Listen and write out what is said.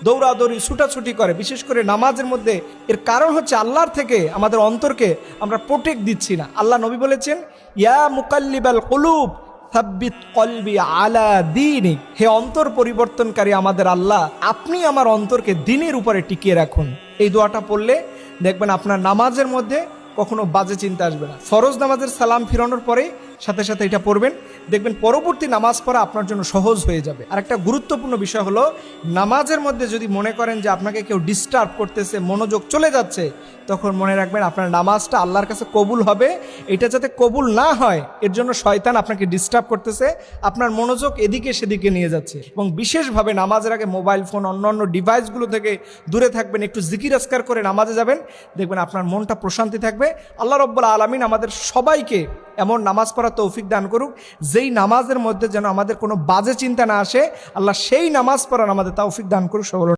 দৌড়াদৌড়ি ছুটাছুটি করে, বিশেষ করে নামাজের মধ্যে, এর কারণ হচ্ছে আল্লাহর থেকে আমাদের অন্তরকে আমরা প্রোটেক্ট দিচ্ছি না। আল্লাহ নবী বলেছেন, ইয়া মুকাল্লিবাল কুলুব সাব্বিত কলবি আলা দীনিক, হে অন্তর পরিবর্তনকারী আমাদের আল্লাহ, আপনি আমার অন্তরকে দ্বীনের উপরে টিকিয়ে রাখুন। এই দোয়াটা পড়লে দেখবেন আপনার নামাজের মধ্যে কখনো বাজে চিন্তা আসবে না। ফরজ নামাজের সালাম ফিরানোর পরেই সাথে সাথে এটা পড়বেন, দেখবেন পরবর্তী নামাজ পড়া আপনার জন্য সহজ হয়ে যাবে। আর একটা গুরুত্বপূর্ণ বিষয় হলো, নামাজের মধ্যে যদি মনে করেন যে আপনাকে কেউ ডিস্টার্ব করতেছে, মনোযোগ চলে যাচ্ছে, তখন মনে রাখবেন আপনার নামাজটা আল্লাহর কাছে কবুল হবে। এটা যাতে কবুল না হয় এর জন্য শয়তান আপনাকে ডিস্টার্ব করতেছে, আপনার মনোযোগ এদিকে সেদিকে নিয়ে যাচ্ছে। এবং বিশেষভাবে নামাজের আগে মোবাইল ফোন, অন্যান্য ডিভাইসগুলো থেকে দূরে থাকবেন, একটু জিকির আজকার করে নামাজে যাবেন, দেখবেন আপনার মনটা প্রশান্তি থাকবে। আল্লাহ রাব্বুল আলামিন আমাদের সবাইকে এমন নামাজ পড়ার তৌফিক দান করুক, যেই নামাজের মধ্যে যেন আমাদের কোনো বাজে চিন্তা না আসে। আল্লাহ সেই নামাজ পড়ার আমাদের তৌফিক দান করুক। সকল